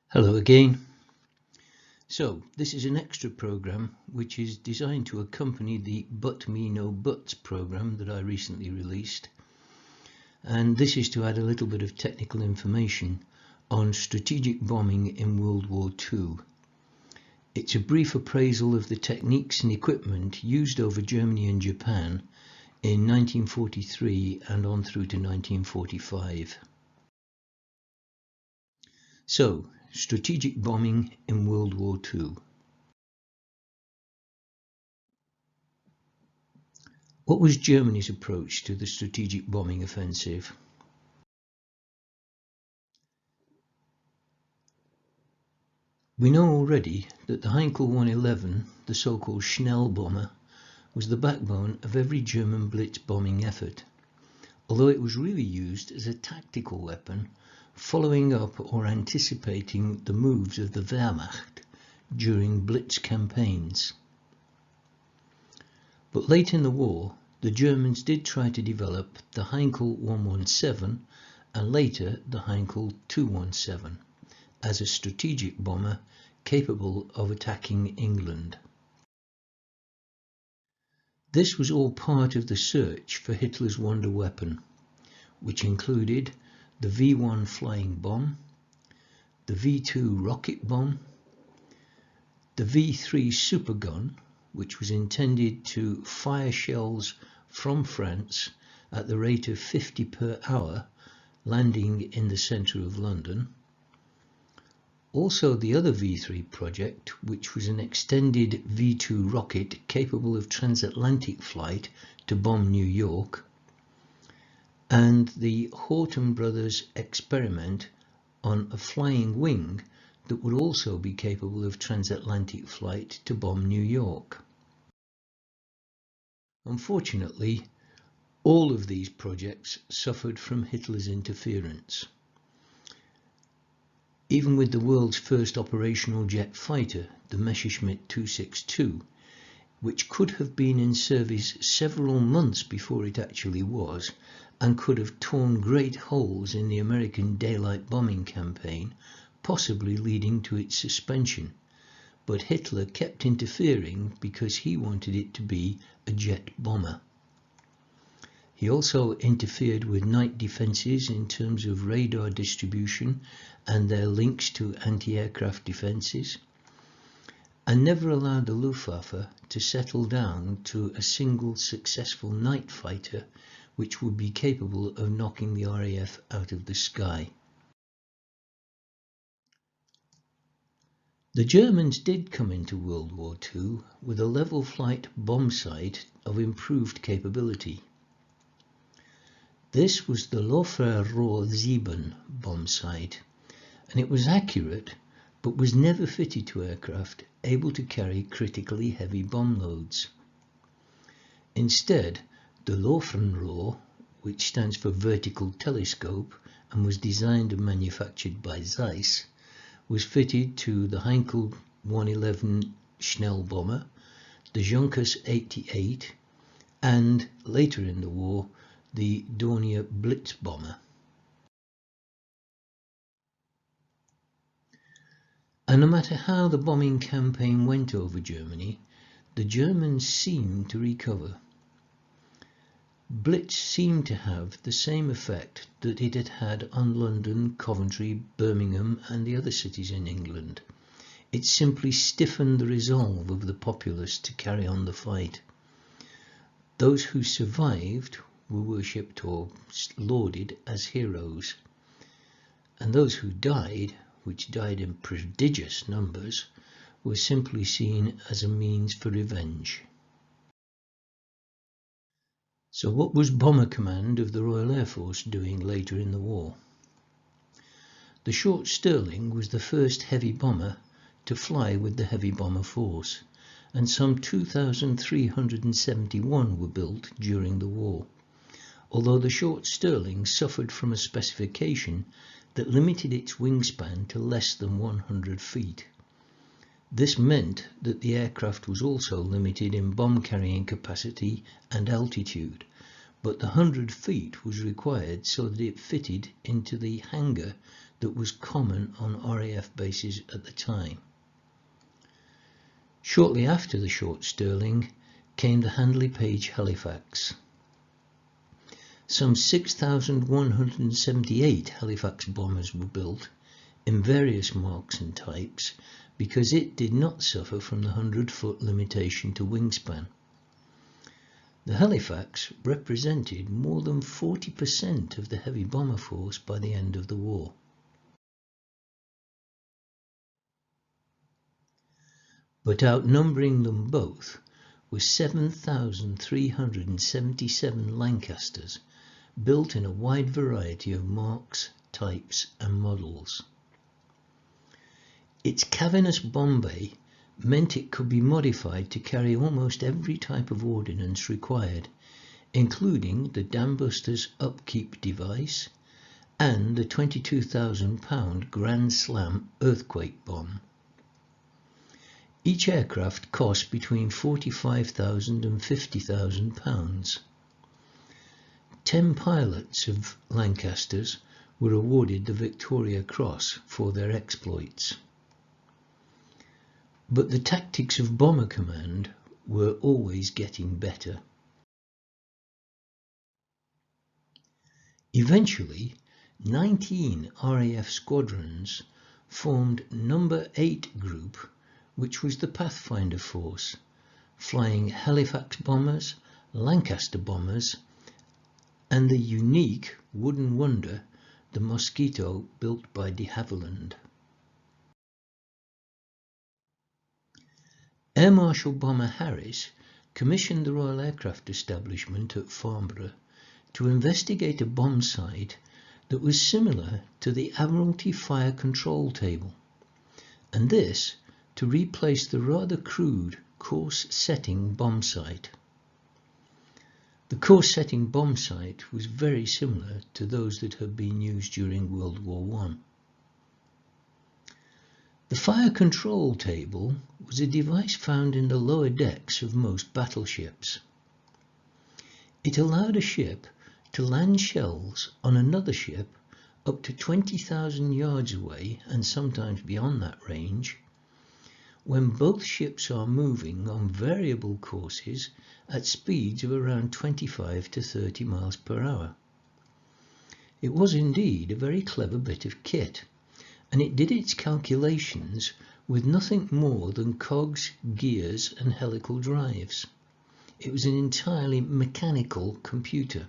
Hello again. So this is an extra program which is designed to accompany the But Me No Buts program that I recently released, and this is to add a little bit of technical information on strategic bombing in World War II. It's a brief appraisal of the techniques and equipment used over Germany and Japan in 1943 and on through to 1945. So, strategic bombing in World War II. What was Germany's approach to the strategic bombing offensive? We know already that the Heinkel 111, the so-called Schnell bomber, was the backbone of every German blitz bombing effort, although it was really used as a tactical weapon, following up or anticipating the moves of the Wehrmacht during blitz campaigns. But late in the war, the Germans did try to develop the Heinkel 117 and later the Heinkel 217 as a strategic bomber capable of attacking England. This was all part of the search for Hitler's wonder weapon, which included the V-1 flying bomb, the V-2 rocket bomb, the V-3 supergun, which was intended to fire shells from France at the rate of 50 per hour, landing in the centre of London. Also the other V-3 project, which was an extended V-2 rocket capable of transatlantic flight to bomb New York, and the Horton brothers experiment on a flying wing that would also be capable of transatlantic flight to bomb New York. Unfortunately, all of these projects suffered from Hitler's interference. Even with the world's first operational jet fighter, the Messerschmitt 262, which could have been in service several months before it actually was, and could have torn great holes in the American daylight bombing campaign, possibly leading to its suspension. But Hitler kept interfering because he wanted it to be a jet bomber. He also interfered with night defences in terms of radar distribution and their links to anti-aircraft defences, and never allowed the Luftwaffe to settle down to a single successful night fighter which would be capable of knocking the RAF out of the sky. The Germans did come into World War II with a level flight bomb sight of improved capability. This was the Loffer-Rohr 7 bomb sight, and it was accurate but was never fitted to aircraft able to carry critically heavy bomb loads. Instead, the Loffer-Rohr, which stands for vertical telescope and was designed and manufactured by Zeiss, was fitted to the Heinkel 111 Schnell bomber, the Junkers 88, and later in the war, the Dornier Blitz bomber. And no matter how the bombing campaign went over Germany, the Germans seemed to recover. Blitz seemed to have the same effect that it had had on London, Coventry, Birmingham and the other cities in England. It simply stiffened the resolve of the populace to carry on the fight. Those who survived were worshipped or lauded as heroes, and those who died, which died in prodigious numbers, were simply seen as a means for revenge. So what was Bomber Command of the Royal Air Force doing later in the war? The Short Stirling was the first heavy bomber to fly with the heavy bomber force, and some 2,371 were built during the war, although the Short Stirling suffered from a specification that limited its wingspan to less than 100 feet. This meant that the aircraft was also limited in bomb carrying capacity and altitude, but the 100 feet was required so that it fitted into the hangar that was common on RAF bases at the time. Shortly after the short Stirling came the Handley Page Halifax. Some 6,178 Halifax bombers were built in various marks and types because it did not suffer from the 100-foot limitation to wingspan. The Halifax represented more than 40% of the heavy bomber force by the end of the war. But outnumbering them both were 7,377 Lancasters, built in a wide variety of marks, types and models. Its cavernous bomb bay meant it could be modified to carry almost every type of ordnance required, including the Dambuster's upkeep device and the 22,000-pound Grand Slam earthquake bomb. Each aircraft cost between £45,000 and £50,000. 10 pilots of Lancasters were awarded the Victoria Cross for their exploits. But the tactics of Bomber Command were always getting better. Eventually, 19 RAF squadrons formed Number 8 Group, which was the Pathfinder force, flying Halifax bombers, Lancaster bombers, and the unique wooden wonder, the Mosquito, built by de Havilland. Air Marshal Bomber Harris commissioned the Royal Aircraft Establishment at Farnborough to investigate a bomb site that was similar to the Admiralty Fire Control Table, and this to replace the rather crude course-setting bomb site. The course-setting bomb site was very similar to those that had been used during World War I. The fire control table was a device found in the lower decks of most battleships. It allowed a ship to land shells on another ship up to 20,000 yards away and sometimes beyond that range, when both ships are moving on variable courses at speeds of around 25 to 30 miles per hour. It was indeed a very clever bit of kit, and it did its calculations with nothing more than cogs, gears and helical drives. It was an entirely mechanical computer.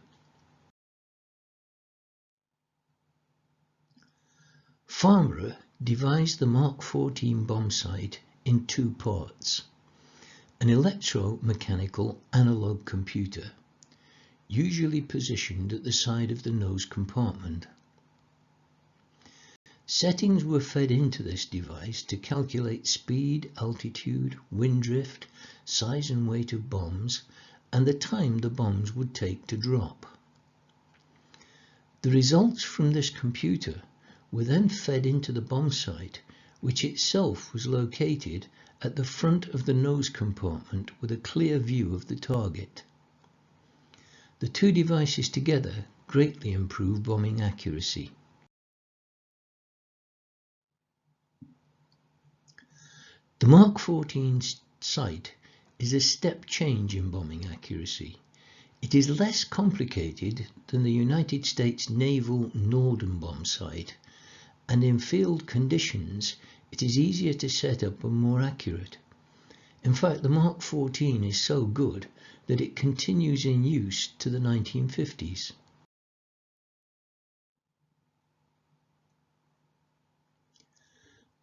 Farnborough devised the Mark 14 bomb sight in two parts: an electromechanical analog computer, usually positioned at the side of the nose compartment. Settings were fed into this device to calculate speed, altitude, wind drift, size and weight of bombs, and the time the bombs would take to drop. The results from this computer were then fed into the bomb sight, which itself was located at the front of the nose compartment with a clear view of the target. The two devices together greatly improved bombing accuracy. The Mark 14 sight is a step change in bombing accuracy. It is less complicated than the United States Naval Norden bomb sight, and in field conditions it is easier to set up and more accurate. In fact, the Mark 14 is so good that it continues in use to the 1950s.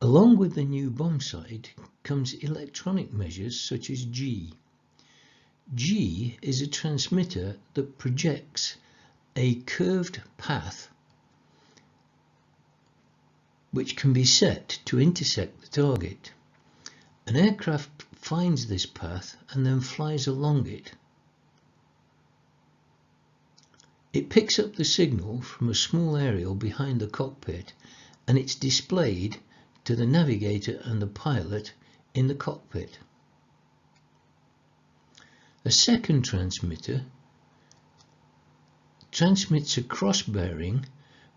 Along with the new bomb sight comes electronic measures such as G. G is a transmitter that projects a curved path which can be set to intersect the target. An aircraft finds this path and then flies along it. It picks up the signal from a small aerial behind the cockpit, and it's displayed to the navigator and the pilot in the cockpit. A second transmitter transmits a cross bearing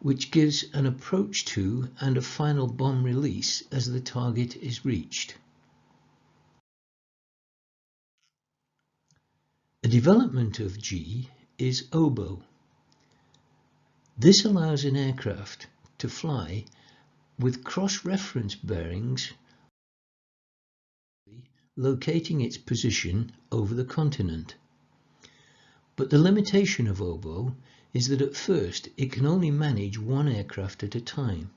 which gives an approach to and a final bomb release as the target is reached. A development of G is oboe. This allows an aircraft to fly with cross-reference bearings locating its position over the continent. But the limitation of oboe is that at first it can only manage one aircraft at a time.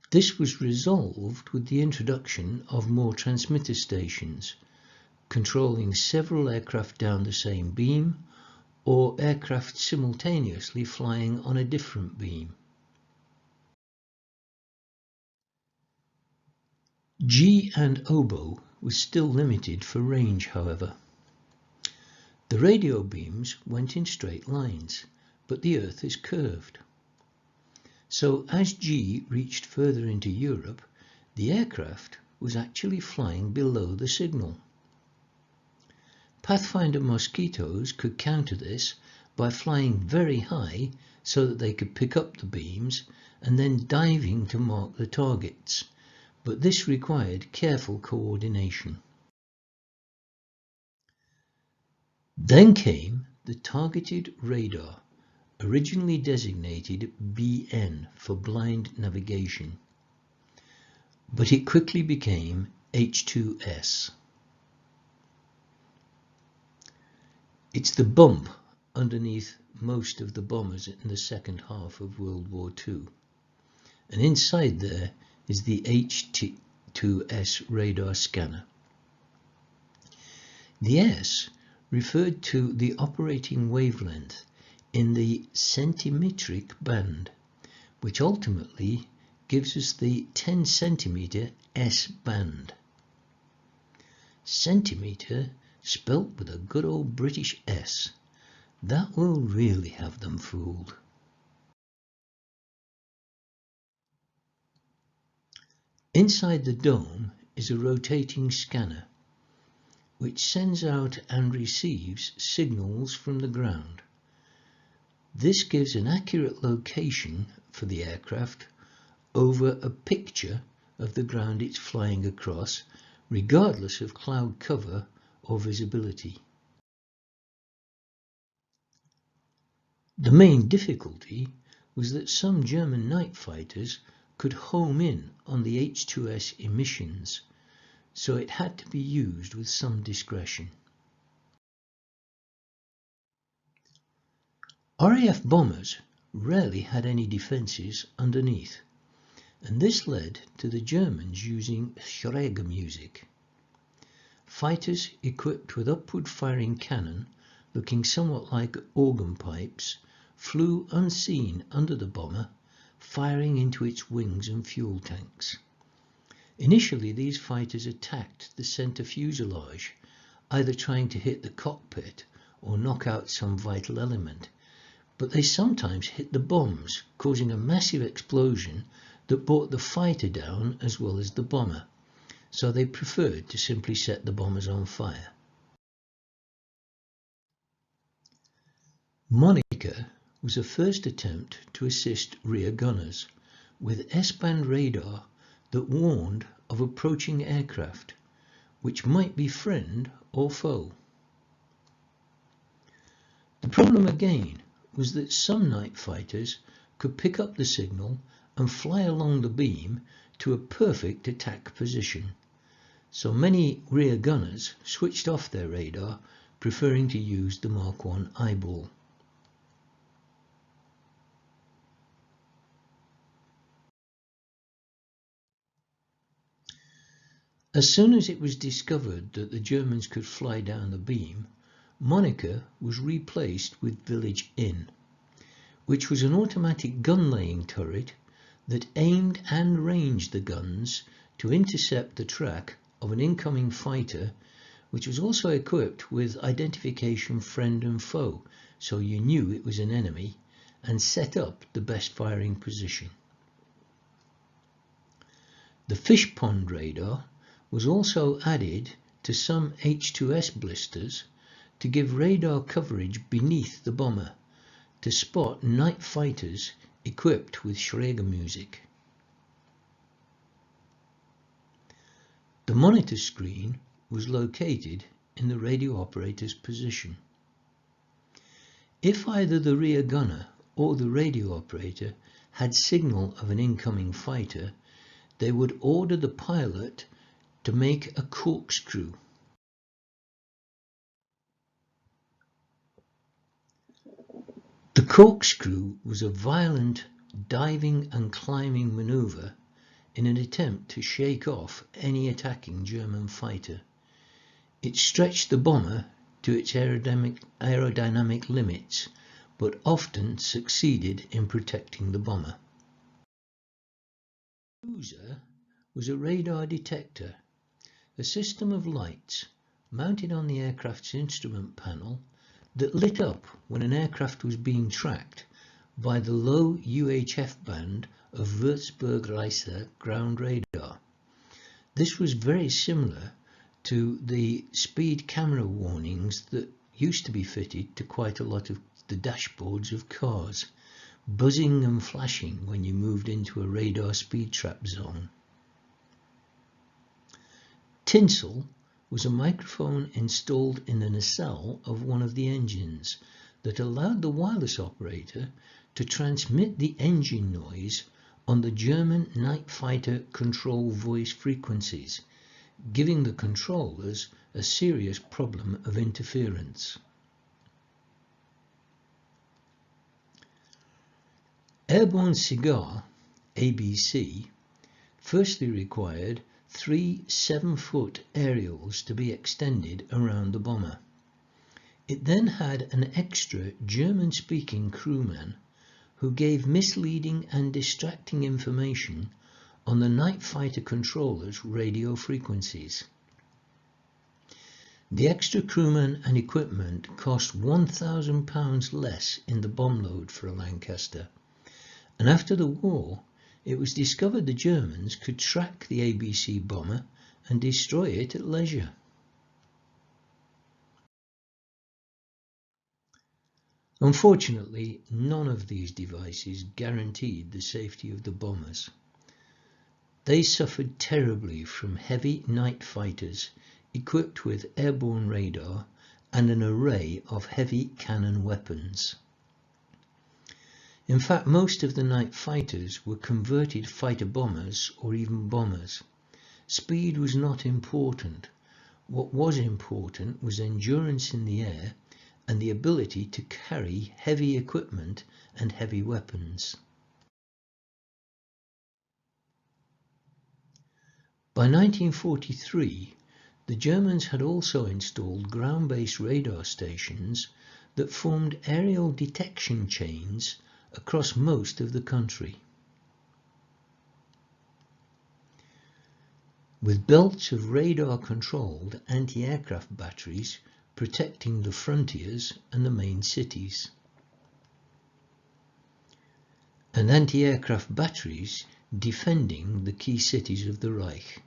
This was resolved with the introduction of more transmitter stations, controlling several aircraft down the same beam, or aircraft simultaneously flying on a different beam. G and oboe was still limited for range, however. The radio beams went in straight lines, but the Earth is curved. So as G reached further into Europe, the aircraft was actually flying below the signal. Pathfinder Mosquitoes could counter this by flying very high so that they could pick up the beams and then diving to mark the targets, but this required careful coordination. Then came the targeted radar, originally designated BN for blind navigation, but it quickly became H2S. It's the bump underneath most of the bombers in the second half of World War II, and inside there is the H2S radar scanner. The S referred to the operating wavelength in the centimetric band, which ultimately gives us the 10 centimeter S band. Centimeter spelt with a good old British S. That will really have them fooled. Inside the dome is a rotating scanner, which sends out and receives signals from the ground. This gives an accurate location for the aircraft over a picture of the ground it's flying across, regardless of cloud cover or visibility. The main difficulty was that some German night fighters could home in on the H2S emissions, so it had to be used with some discretion. RAF bombers rarely had any defences underneath, and this led to the Germans using Schrägmusikk. Fighters equipped with upward-firing cannon, looking somewhat like organ pipes, flew unseen under the bomber, firing into its wings and fuel tanks. Initially, these fighters attacked the centre fuselage, either trying to hit the cockpit or knock out some vital element, but they sometimes hit the bombs, causing a massive explosion that brought the fighter down as well as the bomber, so they preferred to simply set the bombers on fire. Monica was a first attempt to assist rear gunners with S-band radar that warned of approaching aircraft, which might be friend or foe. The problem again was that some night fighters could pick up the signal and fly along the beam to a perfect attack position, so many rear gunners switched off their radar, preferring to use the Mark I eyeball. As soon as it was discovered that the Germans could fly down the beam, Monica was replaced with Village Inn, which was an automatic gun-laying turret that aimed and ranged the guns to intercept the track of an incoming fighter, which was also equipped with identification friend and foe, so you knew it was an enemy, and set up the best firing position. The fish pond radar was also added to some H2S blisters to give radar coverage beneath the bomber to spot night fighters equipped with Schrager-music. The monitor screen was located in the radio operator's position. If either the rear gunner or the radio operator had signal of an incoming fighter, they would order the pilot to make a corkscrew. The corkscrew was a violent diving and climbing maneuver in an attempt to shake off any attacking German fighter. It stretched the bomber to its aerodynamic limits, but often succeeded in protecting the bomber. The cruiser was a radar detector, a system of lights mounted on the aircraft's instrument panel that lit up when an aircraft was being tracked by the low UHF band of Würzburg-Reise ground radar. This was very similar to the speed camera warnings that used to be fitted to quite a lot of the dashboards of cars, buzzing and flashing when you moved into a radar speed trap zone. Tinsel was a microphone installed in the nacelle of one of the engines that allowed the wireless operator to transmit the engine noise on the German night fighter control voice frequencies, giving the controllers a serious problem of interference. Airborne cigar, ABC, firstly required 3 7-foot aerials to be extended around the bomber. It then had an extra German-speaking crewman who gave misleading and distracting information on the night fighter controller's radio frequencies. The extra crewman and equipment cost £1,000 less in the bomb load for a Lancaster, and after the war it was discovered the Germans could track the ABC bomber and destroy it at leisure. Unfortunately, none of these devices guaranteed the safety of the bombers. They suffered terribly from heavy night fighters equipped with airborne radar and an array of heavy cannon weapons. In fact, most of the night fighters were converted fighter bombers or even bombers. Speed was not important. What was important was endurance in the air and the ability to carry heavy equipment and heavy weapons. By 1943, the Germans had also installed ground-based radar stations that formed aerial detection chains across most of the country. With belts of radar-controlled anti-aircraft batteries protecting the frontiers and the main cities, and anti-aircraft batteries defending the key cities of the Reich.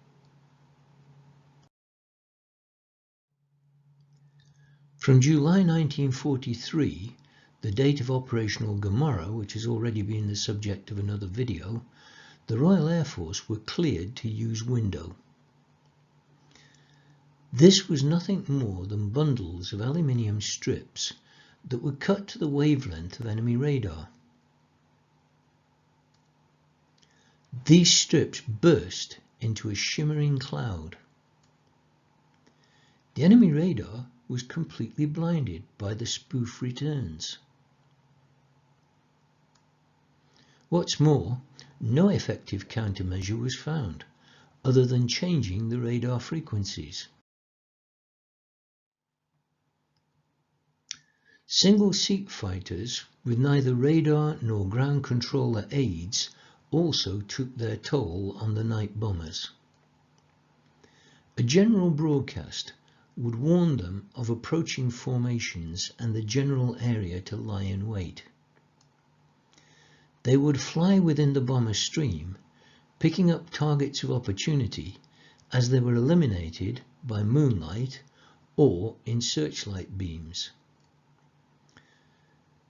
From July 1943, the date of operational Gomorrah, which has already been the subject of another video, the Royal Air Force were cleared to use window. This was nothing more than bundles of aluminium strips that were cut to the wavelength of enemy radar. These strips burst into a shimmering cloud. The enemy radar was completely blinded by the spoof returns. What's more, no effective countermeasure was found, other than changing the radar frequencies. Single-seat fighters with neither radar nor ground controller aids also took their toll on the night bombers. A general broadcast would warn them of approaching formations and the general area to lie in wait. They would fly within the bomber stream, picking up targets of opportunity as they were eliminated by moonlight or in searchlight beams,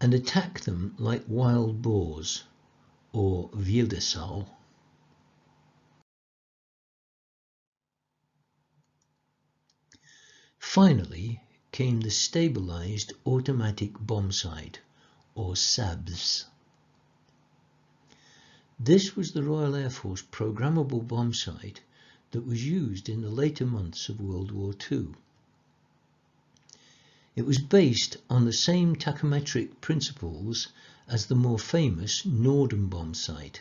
and attack them like wild boars, or wilde Sau. Finally came the stabilized automatic bombsight, or SABS. This was the Royal Air Force programmable bombsight that was used in the later months of World War II. It was based on the same tachometric principles as the more famous Norden bombsight,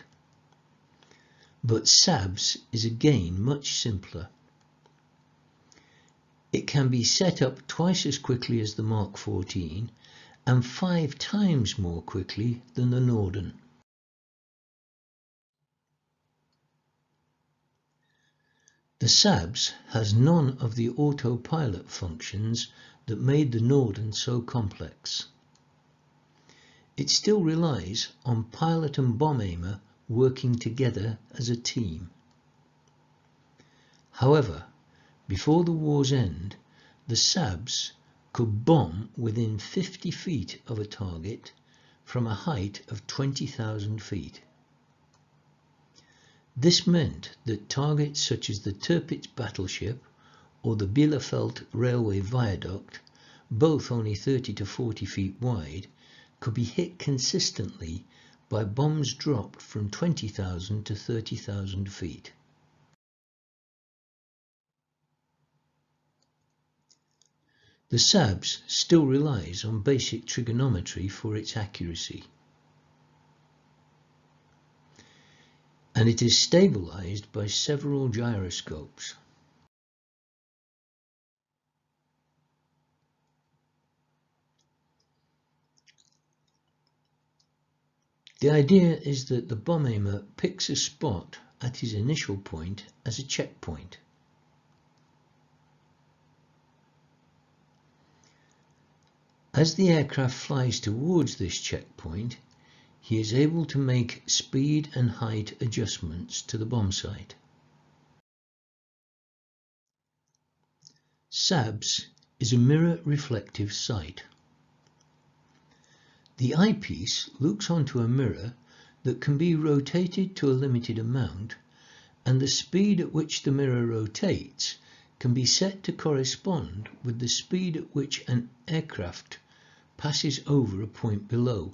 but SABS is again much simpler. It can be set up twice as quickly as the Mark 14 and 5 times more quickly than the Norden. The SABS has none of the autopilot functions that made the Norden so complex. It still relies on pilot and bomb aimer working together as a team. However, before the war's end, the SABS could bomb within 50 feet of a target from a height of 20,000 feet. This meant that targets such as the Tirpitz battleship or the Bielefeld railway viaduct, both only 30 to 40 feet wide, could be hit consistently by bombs dropped from 20,000 to 30,000 feet. The SABS still relies on basic trigonometry for its accuracy, and it is stabilized by several gyroscopes. The idea is that the bomb aimer picks a spot at his initial point as a checkpoint. As the aircraft flies towards this checkpoint, he is able to make speed and height adjustments to the bombsight. SABS is a mirror reflective sight. The eyepiece looks onto a mirror that can be rotated to a limited amount, and the speed at which the mirror rotates can be set to correspond with the speed at which an aircraft passes over a point below.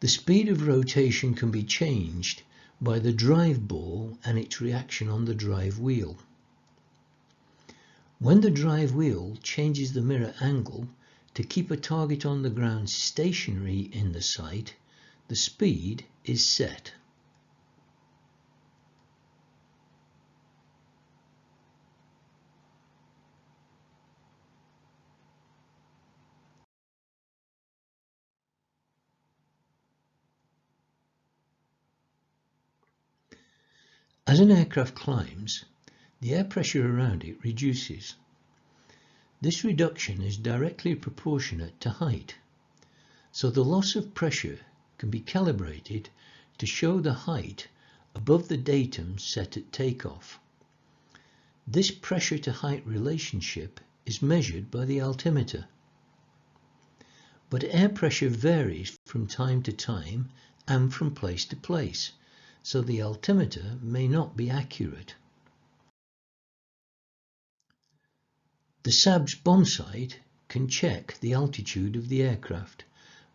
The speed of rotation can be changed by the drive ball and its reaction on the drive wheel. When the drive wheel changes the mirror angle to keep a target on the ground stationary in the sight, the speed is set. As an aircraft climbs, the air pressure around it reduces. This reduction is directly proportionate to height, so the loss of pressure can be calibrated to show the height above the datum set at takeoff. This pressure to height relationship is measured by the altimeter. But air pressure varies from time to time and from place to place, so the altimeter may not be accurate. The SABS bombsight can check the altitude of the aircraft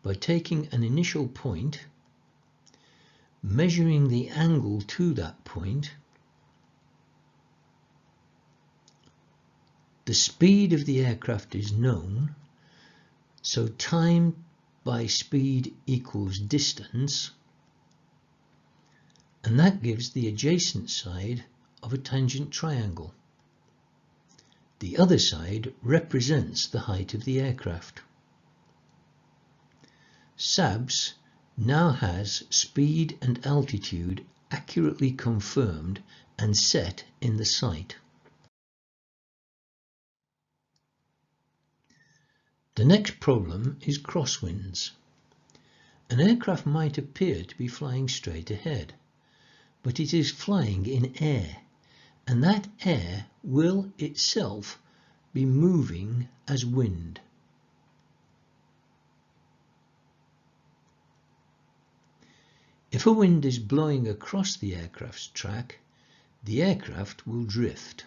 by taking an initial point, measuring the angle to that point, the speed of the aircraft is known, so time by speed equals distance, and that gives the adjacent side of a tangent triangle. The other side represents the height of the aircraft. SABS now has speed and altitude accurately confirmed and set in the sight. The next problem is crosswinds. An aircraft might appear to be flying straight ahead, but it is flying in air, and that air will itself be moving as wind. If a wind is blowing across the aircraft's track, the aircraft will drift.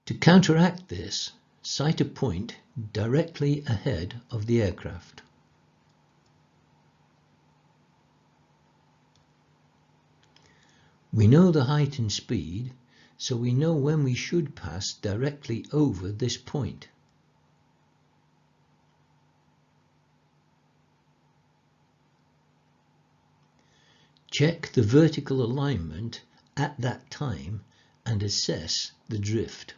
To counteract this, sight a point directly ahead of the aircraft. We know the height and speed, so we know when we should pass directly over this point. Check the vertical alignment at that time and assess the drift.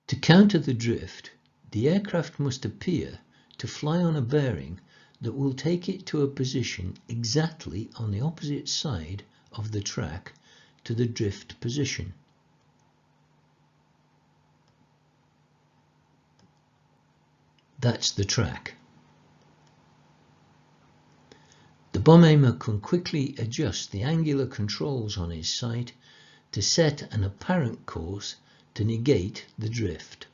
To counter the drift, the aircraft must appear to fly on a bearing that will take it to a position exactly on the opposite side of the track to the drift position. That's the track. The bomb aimer can quickly adjust the angular controls on his sight to set an apparent course to negate the drift.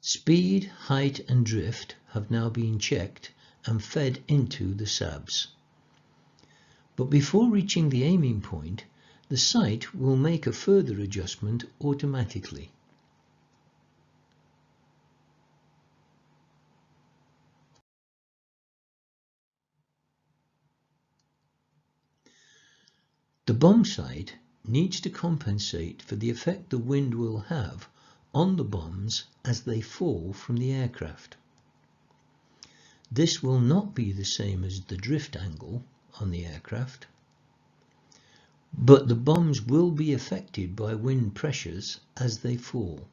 Speed, height and drift have now been checked and fed into the SABs. But before reaching the aiming point, the sight will make a further adjustment automatically. The bomb sight needs to compensate for the effect the wind will have on the bombs as they fall from the aircraft. This will not be the same as the drift angle on the aircraft, but the bombs will be affected by wind pressures as they fall.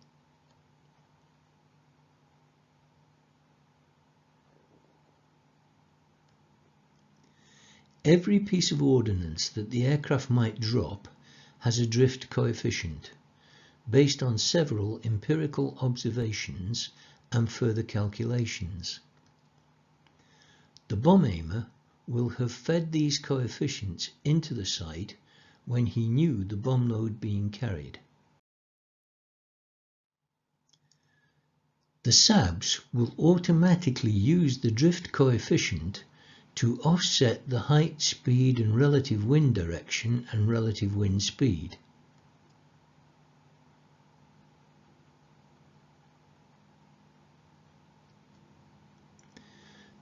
Every piece of ordnance that the aircraft might drop has a drift coefficient, based on several empirical observations and further calculations. The bomb aimer will have fed these coefficients into the sight when he knew the bomb load being carried. The SABs will automatically use the drift coefficient to offset the height, speed and relative wind direction and relative wind speed.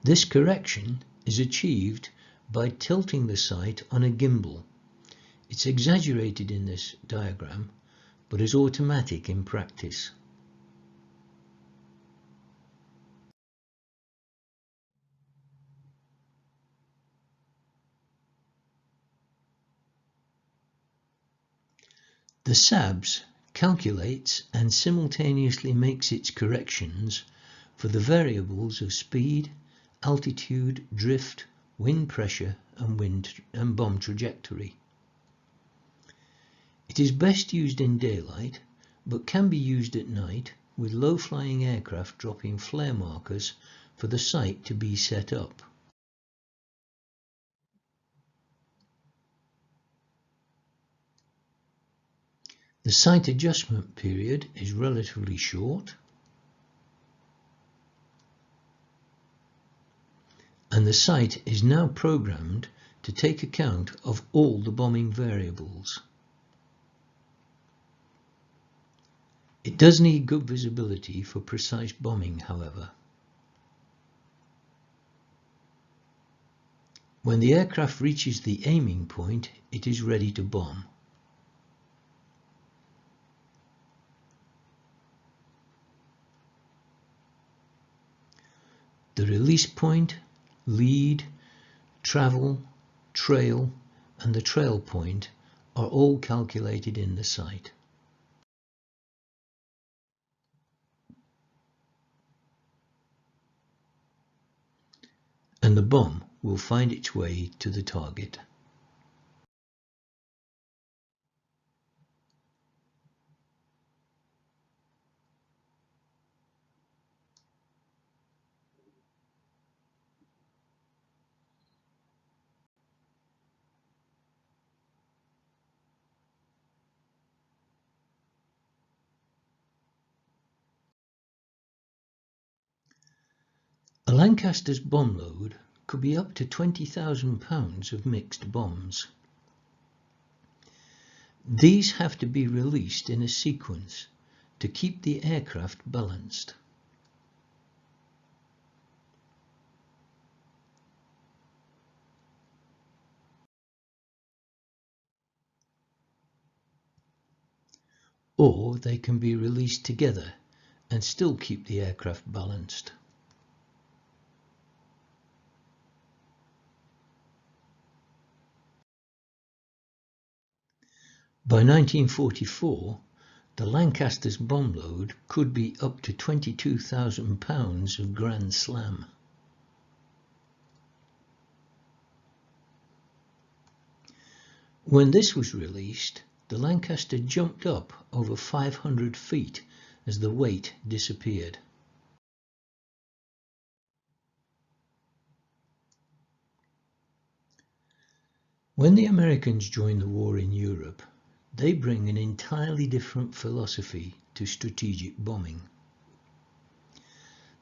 This correction is achieved by tilting the sight on a gimbal. It's exaggerated in this diagram, but is automatic in practice. The SABs calculates and simultaneously makes its corrections for the variables of speed, altitude, drift, wind pressure and bomb trajectory. It is best used in daylight, but can be used at night with low-flying aircraft dropping flare markers for the sight to be set up. The sight adjustment period is relatively short, and the sight is now programmed to take account of all the bombing variables. It does need good visibility for precise bombing, however. When the aircraft reaches the aiming point, it is ready to bomb. The release point, lead, travel, trail, and the trail point are all calculated in the sight. And the bomb will find its way to the target. A Lancaster's bomb load could be up to 20,000 pounds of mixed bombs. These have to be released in a sequence to keep the aircraft balanced. Or they can be released together and still keep the aircraft balanced. By 1944, the Lancaster's bomb load could be up to 22,000 pounds of Grand Slam. When this was released, the Lancaster jumped up over 500 feet as the weight disappeared. When the Americans join the war in Europe, they bring an entirely different philosophy to strategic bombing.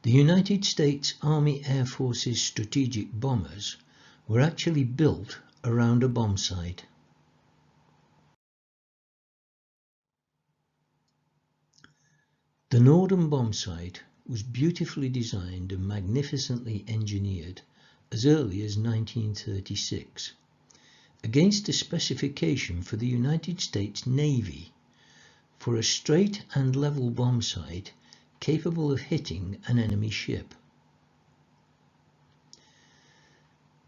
The United States Army Air Force's strategic bombers were actually built around a bomb site. The Norden bomb site was beautifully designed and magnificently engineered as early as 1936, against a specification for the United States Navy for a straight and level bomb site capable of hitting an enemy ship.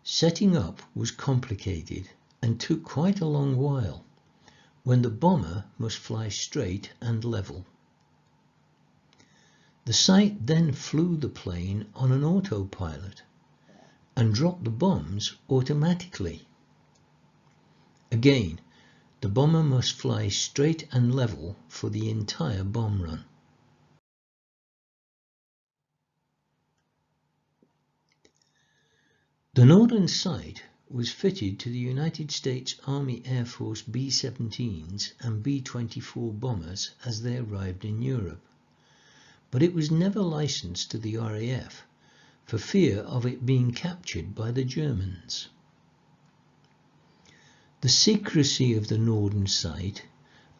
Setting up was complicated and took quite a long while, when the bomber must fly straight and level. The site then flew the plane on an autopilot and dropped the bombs automatically. Again, the bomber must fly straight and level for the entire bomb run. The Norden site was fitted to the United States Army Air Force B-17s and B-24 bombers as they arrived in Europe, but it was never licensed to the RAF for fear of it being captured by the Germans. The secrecy of the Norden site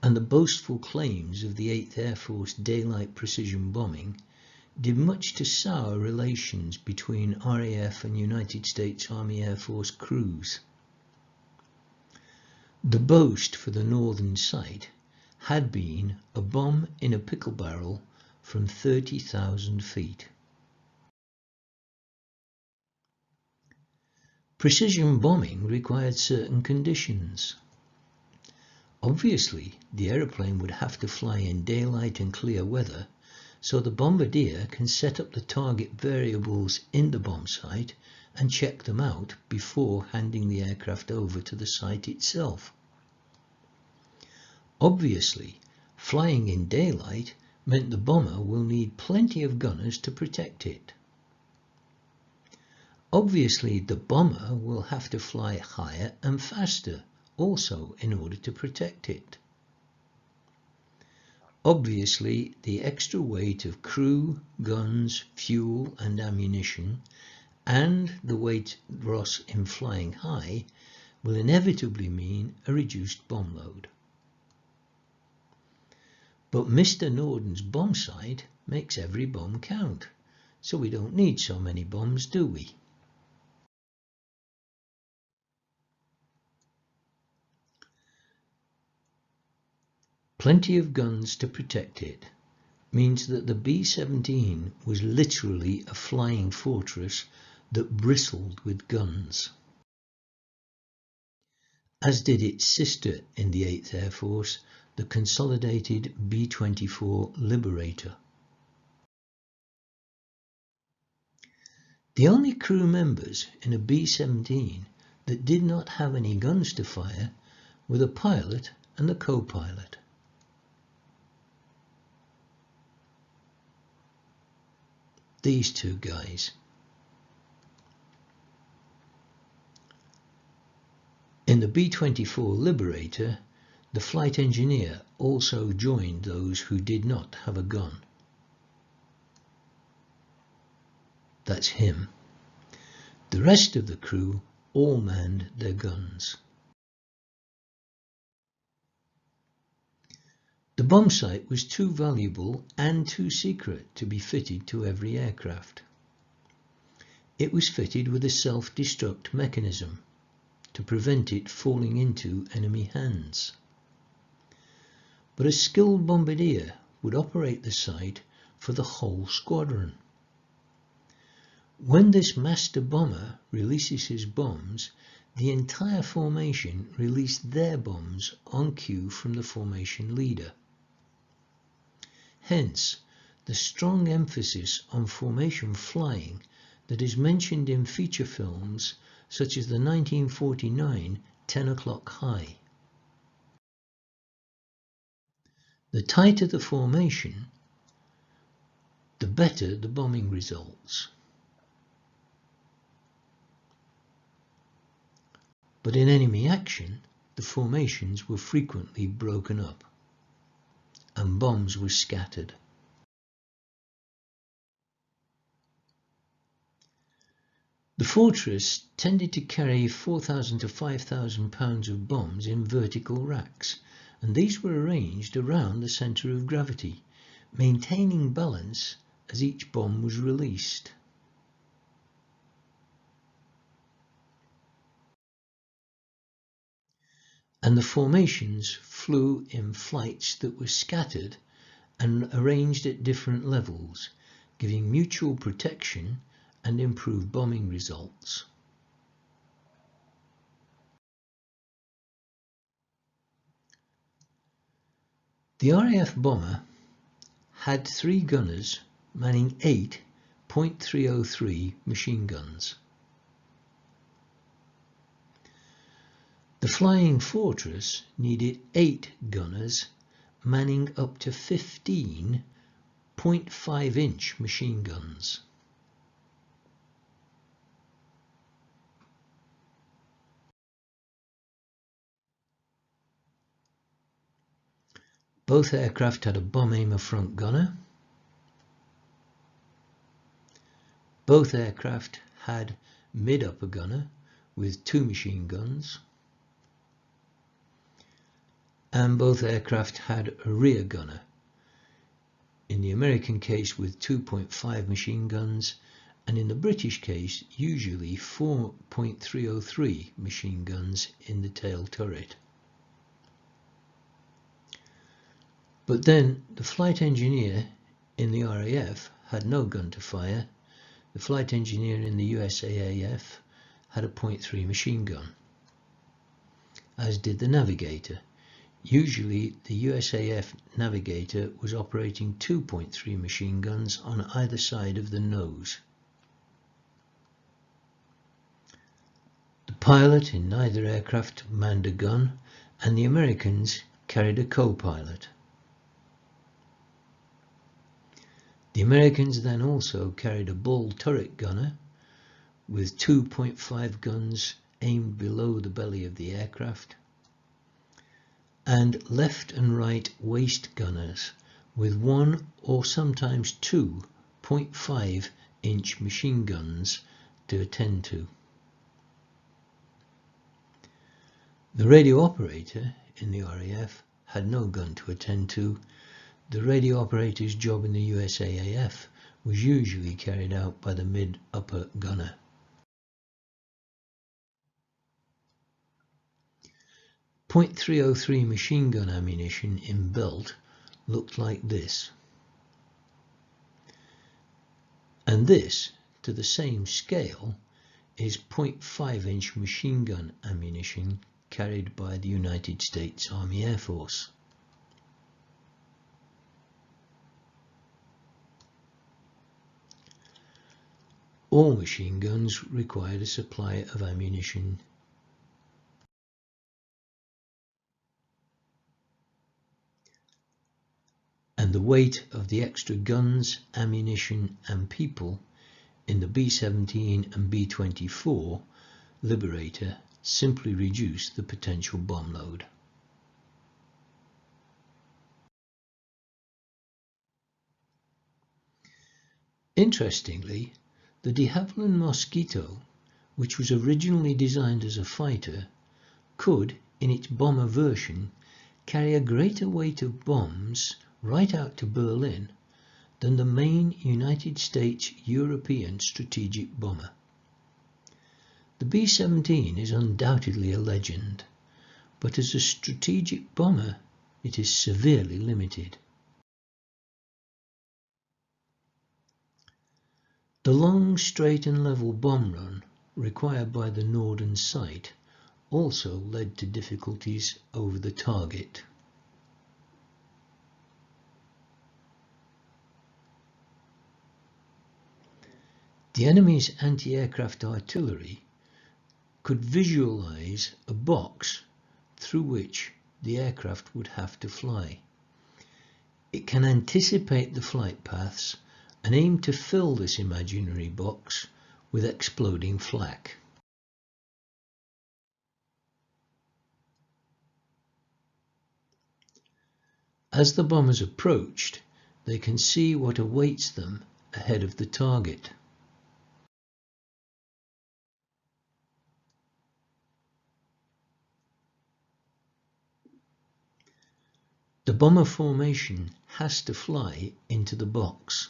and the boastful claims of the 8th Air Force daylight precision bombing did much to sour relations between RAF and United States Army Air Force crews. The boast for the Northern site had been a bomb in a pickle barrel from 30,000 feet. Precision bombing required certain conditions. Obviously, the aeroplane would have to fly in daylight and clear weather, so the bombardier can set up the target variables in the bomb site and check them out before handing the aircraft over to the site itself. Obviously, flying in daylight meant the bomber will need plenty of gunners to protect it. Obviously, the bomber will have to fly higher and faster also in order to protect it. Obviously, the extra weight of crew, guns, fuel and ammunition, and the weight loss in flying high will inevitably mean a reduced bomb load. But Mr. Norden's bomb site makes every bomb count, so we don't need so many bombs, do we? Plenty of guns to protect it means that the B-17 was literally a flying fortress that bristled with guns. As did its sister in the 8th Air Force, the consolidated B-24 Liberator. The only crew members in a B-17 that did not have any guns to fire were the pilot and the co-pilot. These two guys. In the B-24 Liberator, the flight engineer also joined those who did not have a gun. that's him. The rest of the crew all manned their guns. The bomb sight was too valuable and too secret to be fitted to every aircraft. It was fitted with a self-destruct mechanism to prevent it falling into enemy hands. But a skilled bombardier would operate the sight for the whole squadron. When this master bomber releases his bombs, the entire formation release their bombs on cue from the formation leader. Hence, the strong emphasis on formation flying that is mentioned in feature films such as the 1949 10 O'Clock High. The tighter the formation, the better the bombing results. But in enemy action, the formations were frequently broken up, and bombs were scattered. The fortress tended to carry 4,000 to 5,000 pounds of bombs in vertical racks, and these were arranged around the centre of gravity, maintaining balance as each bomb was released. And the formations flew in flights that were scattered and arranged at different levels, giving mutual protection and improved bombing results. The RAF bomber had 3 gunners manning 8 .303 machine guns. The Flying Fortress needed 8 gunners manning up to 15 .5-inch machine guns. Both aircraft had a bomb aimer front gunner. Both aircraft had mid-upper gunner with 2 machine guns. And both aircraft had a rear gunner, in the American case with 2.5 machine guns, and in the British case usually 4 .303 machine guns in the tail turret. But then the flight engineer in the RAF had no gun to fire. The flight engineer in the USAAF had a .3 machine gun, as did the navigator. Usually the USAF navigator was operating 2.3 machine guns on either side of the nose. The pilot in neither aircraft manned a gun, and the Americans carried a co-pilot. The Americans then also carried a ball turret gunner with 2.5 guns aimed below the belly of the aircraft, and left and right waist gunners with 1 or sometimes 2 .5-inch machine guns to attend to. The radio operator in the RAF had no gun to attend to. The radio operator's job in the USAAF was usually carried out by the mid-upper gunner. .303 machine gun ammunition in belt looked like this. And this, to the same scale, is .5-inch machine gun ammunition carried by the United States Army Air Force. All machine guns required a supply of ammunition. And the weight of the extra guns, ammunition and people in the B-17 and B-24 Liberator simply reduced the potential bomb load. Interestingly, The de Havilland Mosquito, which was originally designed as a fighter, could, in its bomber version, carry a greater weight of bombs right out to Berlin than the main United States European strategic bomber. The B-17 is undoubtedly a legend, but as a strategic bomber it is severely limited. The long, straight and level bomb run required by the Norden site also led to difficulties over the target. The enemy's anti-aircraft artillery could visualize a box through which the aircraft would have to fly. It can anticipate the flight paths and aim to fill this imaginary box with exploding flak. As the bombers approached, they can see what awaits them ahead of the target. The bomber formation has to fly into the box.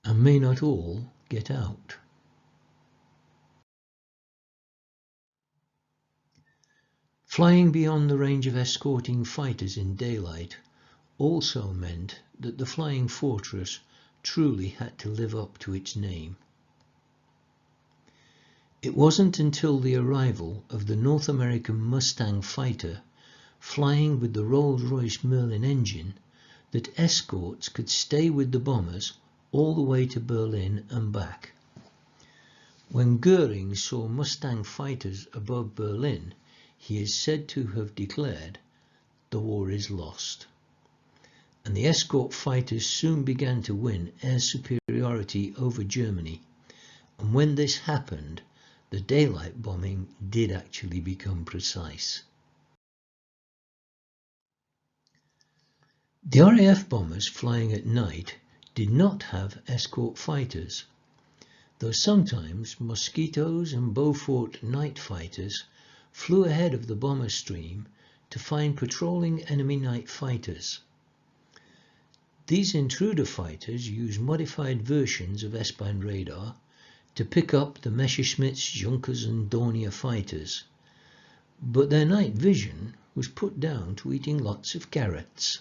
And may not all get out. Flying beyond the range of escorting fighters in daylight also meant that the flying fortress truly had to live up to its name. It wasn't until the arrival of the North American Mustang fighter flying with the Rolls-Royce Merlin engine that escorts could stay with the bombers all the way to Berlin and back. When Goering saw Mustang fighters above Berlin, he is said to have declared, "The war is lost." And the escort fighters soon began to win air superiority over Germany. And when this happened, the daylight bombing did actually become precise. The RAF bombers flying at night did not have escort fighters, though sometimes Mosquitoes and Beaufort night fighters flew ahead of the bomber stream to find patrolling enemy night fighters. These intruder fighters use modified versions of S-band radar to pick up the Messerschmitts, Junkers and Dornier fighters, but their night vision was put down to eating lots of carrots.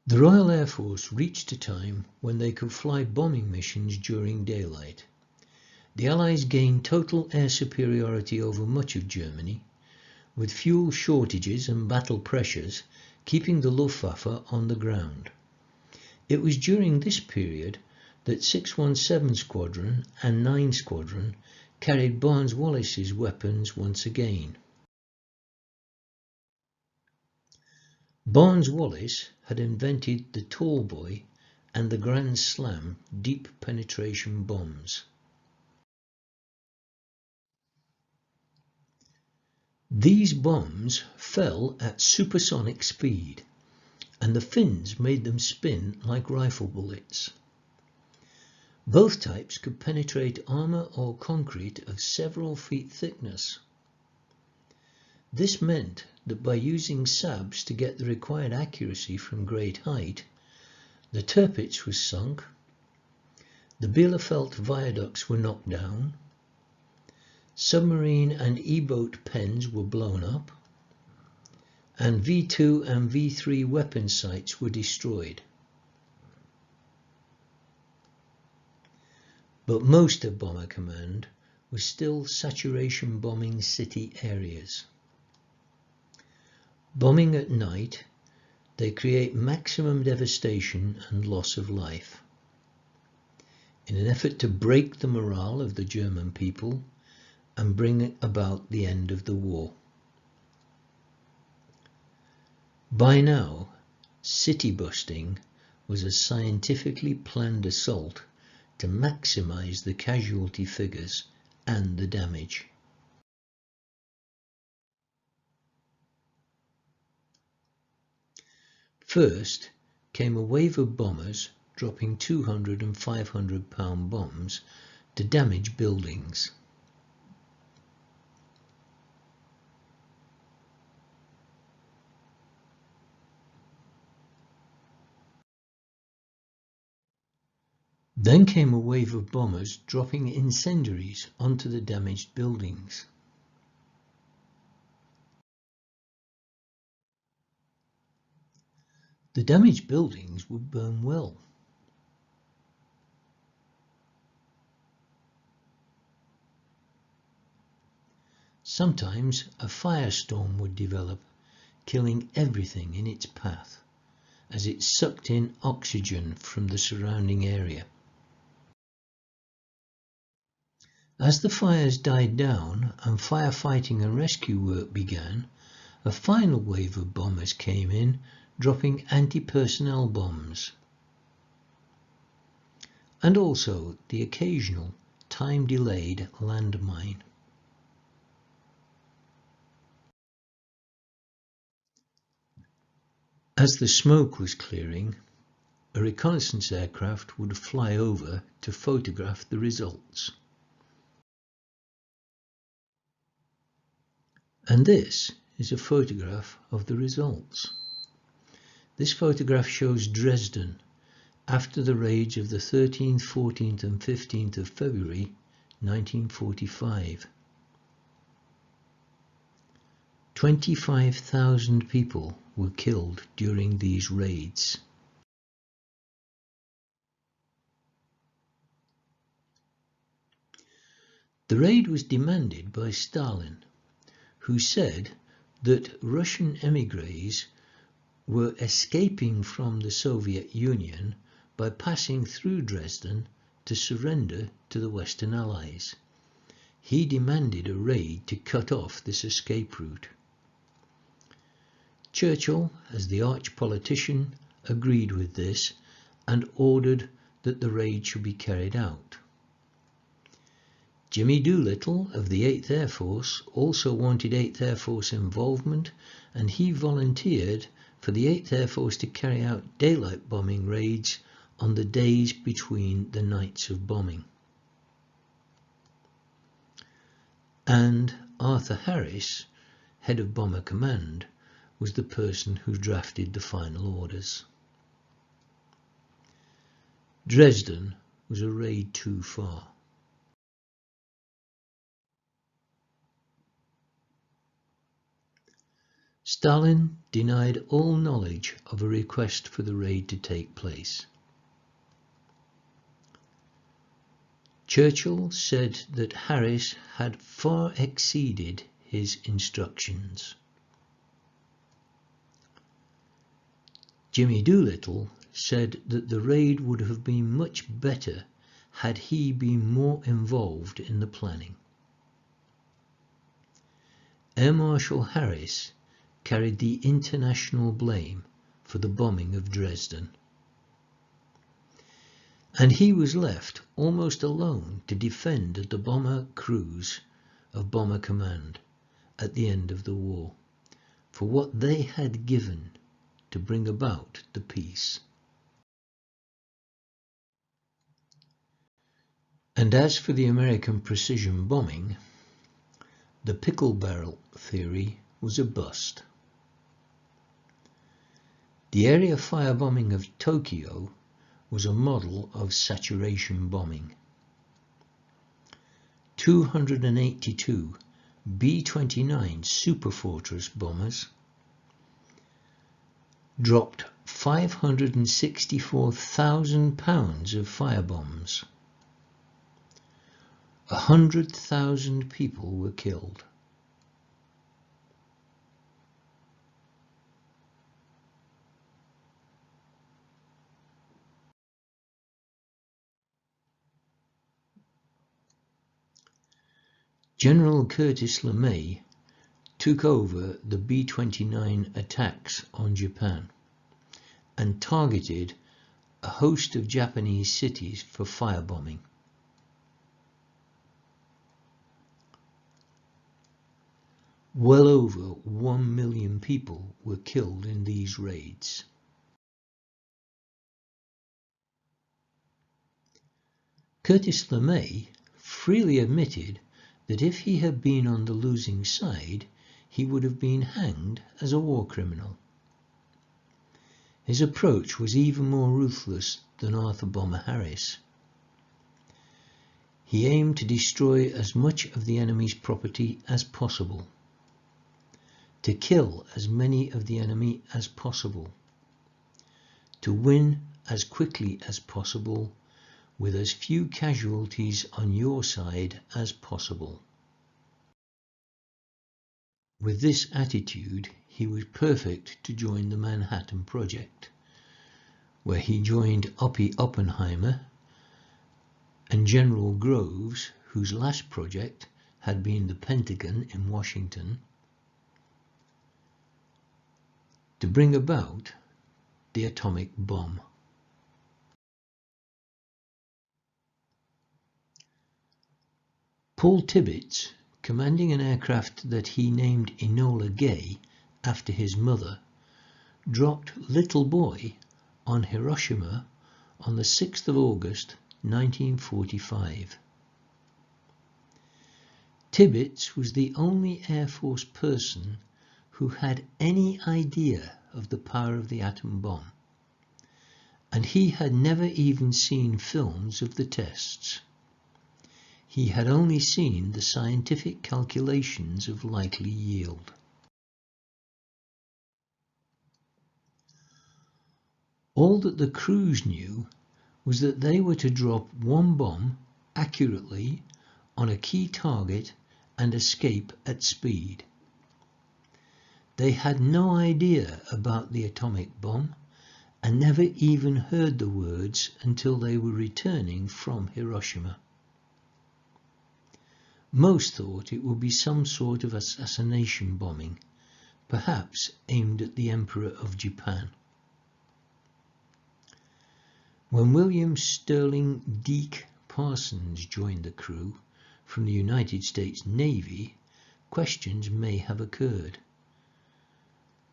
The Royal Air Force reached a time when they could fly bombing missions during daylight. The Allies gained total air superiority over much of Germany, with fuel shortages and battle pressures keeping the Luftwaffe on the ground. It was during this period that 617 Squadron and 9 Squadron carried Barnes-Wallis's weapons once again. Barnes-Wallis had invented the Tall Boy and the Grand Slam deep penetration bombs. These bombs fell at supersonic speed, and the fins made them spin like rifle bullets. Both types could penetrate armor or concrete of several feet thickness. This meant that by using sabs to get the required accuracy from great height, the Tirpitz was sunk, the Bielefeld viaducts were knocked down, submarine and E-boat pens were blown up, and V2 and V3 weapon sites were destroyed. But most of Bomber Command was still saturation bombing city areas. Bombing at night, they create maximum devastation and loss of life. In an effort to break the morale of the German people and bring about the end of the war. By now, city busting was a scientifically planned assault to maximize the casualty figures and the damage. First came a wave of bombers dropping 200 and 500-pound bombs to damage buildings. Then came a wave of bombers dropping incendiaries onto the damaged buildings. The damaged buildings would burn well. Sometimes a firestorm would develop, killing everything in its path, as it sucked in oxygen from the surrounding area. As the fires died down and firefighting and rescue work began, a final wave of bombers came in, dropping anti-personnel bombs, and also the occasional time-delayed landmine. As the smoke was clearing, a reconnaissance aircraft would fly over to photograph the results. And this is a photograph of the results. This photograph shows Dresden after the raids of the 13th, 14th and 15th of February 1945. 25,000 people were killed during these raids. The raid was demanded by Stalin, who said that Russian émigrés were escaping from the Soviet Union by passing through Dresden to surrender to the Western Allies. He demanded a raid to cut off this escape route. Churchill, as the arch politician, agreed with this and ordered that the raid should be carried out. Jimmy Doolittle of the 8th Air Force also wanted 8th Air Force involvement, and he volunteered for the 8th Air Force to carry out daylight bombing raids on the days between the nights of bombing. And Arthur Harris, head of Bomber Command, was the person who drafted the final orders. Dresden was a raid too far. Stalin denied all knowledge of a request for the raid to take place. Churchill said that Harris had far exceeded his instructions. Jimmy Doolittle said that the raid would have been much better had he been more involved in the planning. Air Marshal Harris carried the international blame for the bombing of Dresden, and he was left almost alone to defend the bomber crews of Bomber Command at the end of the war for what they had given to bring about the peace. And as for the American precision bombing, the pickle barrel theory was a bust. The area firebombing of Tokyo was a model of saturation bombing. 282 B-29 Superfortress bombers dropped 564,000 pounds of firebombs. 100,000 people were killed. General Curtis LeMay took over the B-29 attacks on Japan and targeted a host of Japanese cities for firebombing. Well over 1 million people were killed in these raids. Curtis LeMay freely admitted that if he had been on the losing side, he would have been hanged as a war criminal. His approach was even more ruthless than Arthur Bomber Harris. He aimed to destroy as much of the enemy's property as possible, to kill as many of the enemy as possible, to win as quickly as possible with as few casualties on your side as possible. With this attitude, he was perfect to join the Manhattan Project, where he joined Oppie Oppenheimer and General Groves, whose last project had been the Pentagon in Washington, to bring about the atomic bomb. Paul Tibbets, commanding an aircraft that he named Enola Gay after his mother, dropped Little Boy on Hiroshima on the 6th of August 1945. Tibbets was the only Air Force person who had any idea of the power of the atom bomb, and he had never even seen films of the tests. He had only seen the scientific calculations of likely yield. All that the crews knew was that they were to drop one bomb accurately on a key target and escape at speed. They had no idea about the atomic bomb and never even heard the words until they were returning from Hiroshima. Most thought it would be some sort of assassination bombing, perhaps aimed at the Emperor of Japan. When William Sterling Deke Parsons joined the crew from the United States Navy, questions may have occurred.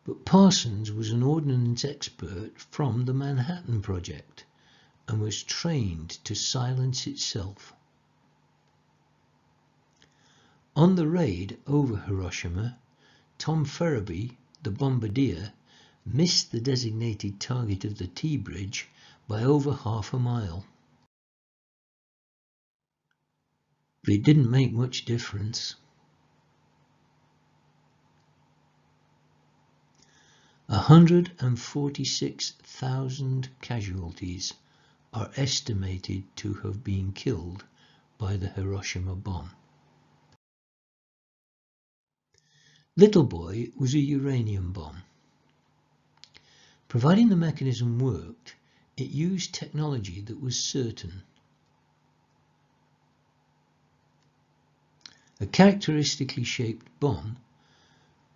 But Parsons was an ordnance expert from the Manhattan Project and was trained to silence itself. On the raid over Hiroshima, Tom Ferriby, the bombardier, missed the designated target of the T-bridge by over half a mile. But it didn't make much difference. 146,000 casualties are estimated to have been killed by the Hiroshima bomb. Little Boy was a uranium bomb. Providing the mechanism worked, it used technology that was certain. A characteristically shaped bomb,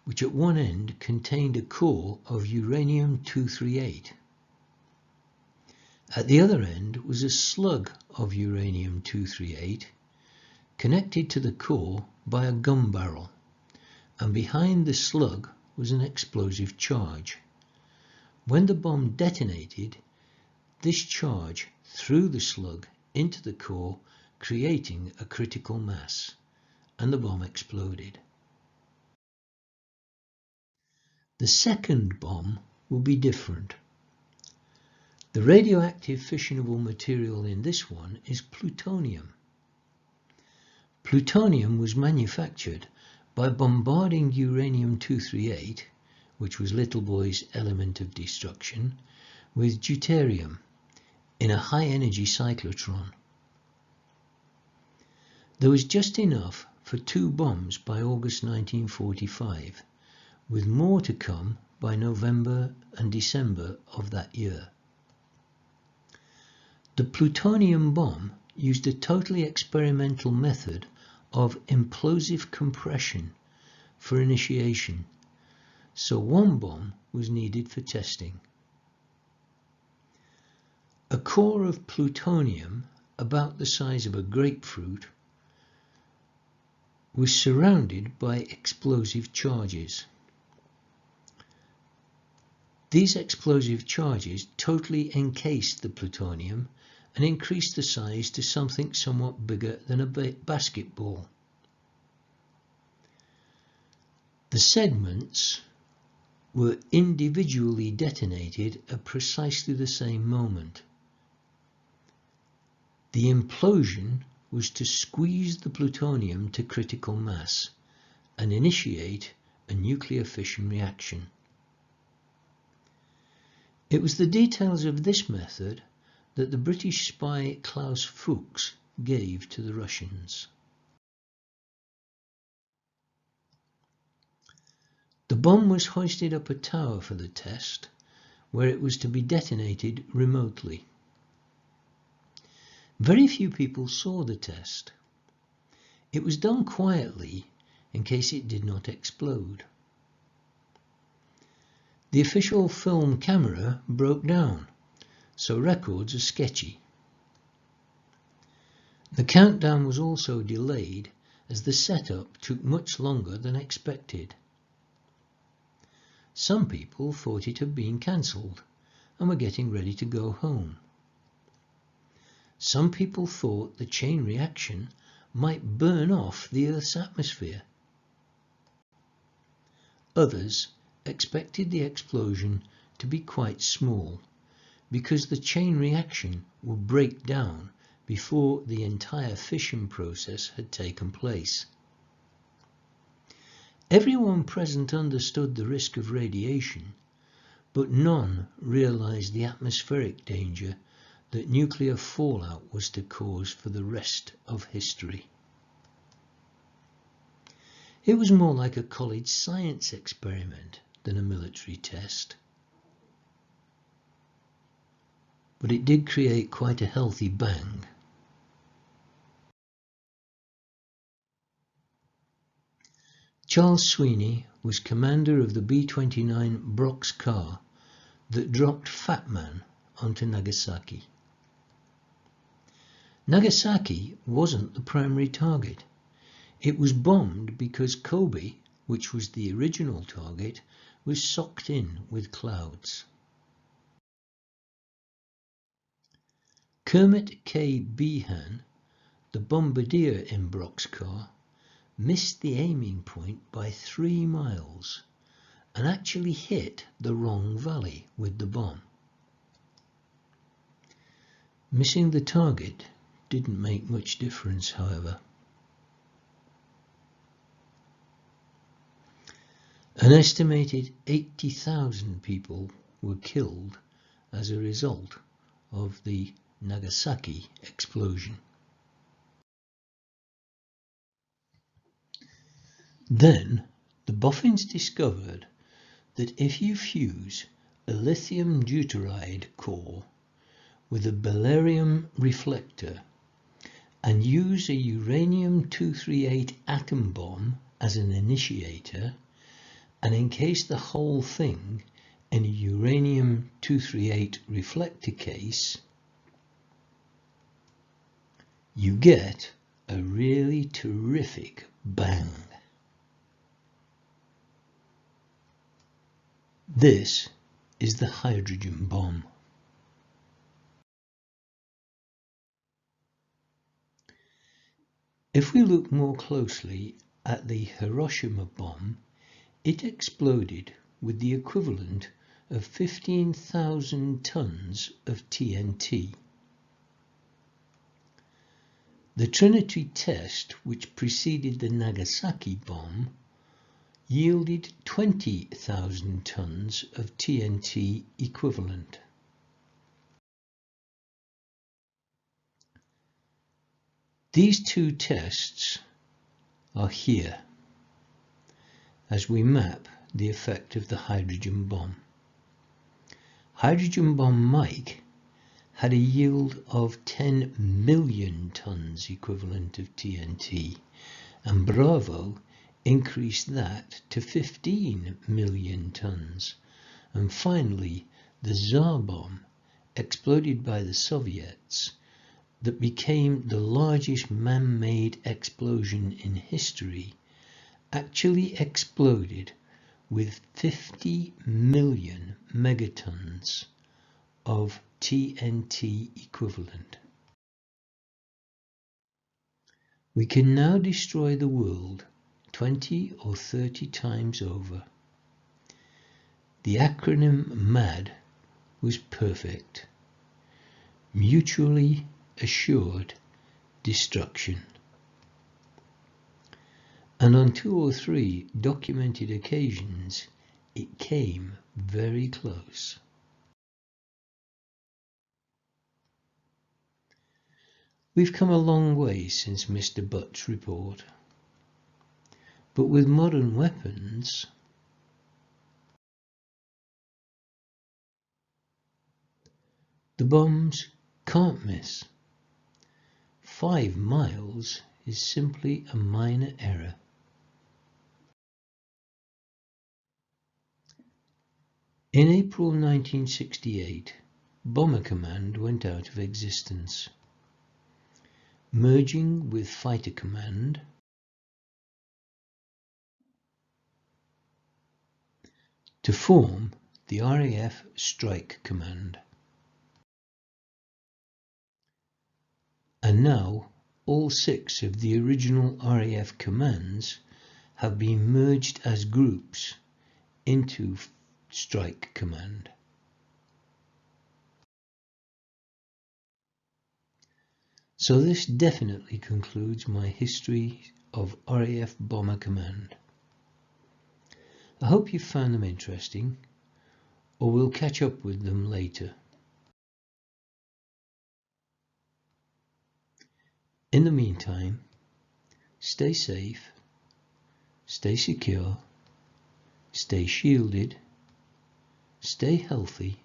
which at one end contained a core of uranium-238. At the other end was a slug of uranium-238 connected to the core by a gun barrel, and behind the slug was an explosive charge. When the bomb detonated, this charge threw the slug into the core, creating a critical mass, and the bomb exploded. The second bomb will be different. The radioactive fissionable material in this one is plutonium. Plutonium was manufactured by bombarding uranium-238, which was Little Boy's element of destruction, with deuterium in a high-energy cyclotron. There was just enough for 2 bombs by August 1945, with more to come by November and December of that year. The plutonium bomb used a totally experimental method of implosive compression for initiation, so 1 bomb was needed for testing. A core of plutonium about the size of a grapefruit was surrounded by explosive charges. These explosive charges totally encased the plutonium and increased the size to something somewhat bigger than a basketball. The segments were individually detonated at precisely the same moment. The implosion was to squeeze the plutonium to critical mass and initiate a nuclear fission reaction. It was the details of this method that the British spy Klaus Fuchs gave to the Russians. The bomb was hoisted up a tower for the test, where it was to be detonated remotely. Very few people saw the test. It was done quietly in case it did not explode. The official film camera broke down, so records are sketchy. The countdown was also delayed as the setup took much longer than expected. Some people thought it had been cancelled and were getting ready to go home. Some people thought the chain reaction might burn off the Earth's atmosphere. Others expected the explosion to be quite small, because the chain reaction would break down before the entire fission process had taken place. Everyone present understood the risk of radiation, but none realized the atmospheric danger that nuclear fallout was to cause for the rest of history. It was more like a college science experiment than a military test. But it did create quite a healthy bang. Charles Sweeney was commander of the B-29 Brock's car that dropped Fat Man onto Nagasaki. Nagasaki wasn't the primary target. It was bombed because Kobe, which was the original target, was socked in with clouds. Kermit K. Behan, the bombardier in Brock's car, missed the aiming point by 3 miles and actually hit the wrong valley with the bomb. Missing the target didn't make much difference, however. An estimated 80,000 people were killed as a result of the Nagasaki explosion. Then the boffins discovered that if you fuse a lithium deuteride core with a beryllium reflector and use a uranium-238 atom bomb as an initiator and encase the whole thing in a uranium-238 reflector case, you get a really terrific bang. This is the hydrogen bomb. If we look more closely at the Hiroshima bomb, it exploded with the equivalent of 15,000 tons of TNT. The Trinity test, which preceded the Nagasaki bomb, yielded 20,000 tons of TNT equivalent. These two tests are here as we map the effect of the hydrogen bomb. Hydrogen bomb Mike had a yield of 10 million tons equivalent of TNT, and Bravo increased that to 15 million tons. And finally, the Tsar bomb, exploded by the Soviets, that became the largest man-made explosion in history, actually exploded with 50 million megatons of TNT equivalent. We can now destroy the world 20 or 30 times over. The acronym MAD was perfect. Mutually assured destruction. And on 2 or 3 documented occasions, it came very close. We've come a long way since Mr. Butt's report, but with modern weapons, the bombs can't miss. 5 miles is simply a minor error. In April 1968, Bomber Command went out of existence, merging with Fighter Command to form the RAF Strike Command. And now all 6 of the original RAF commands have been merged as groups into Strike Command. So this definitely concludes my history of RAF Bomber Command. I hope you found them interesting, or we'll catch up with them later. In the meantime, stay safe, stay secure, stay shielded, stay healthy,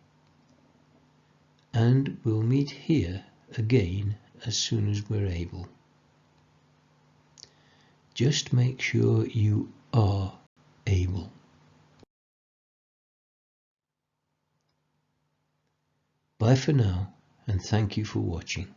and we'll meet here again as soon as we're able. Just make sure you are able. Bye for now, and thank you for watching.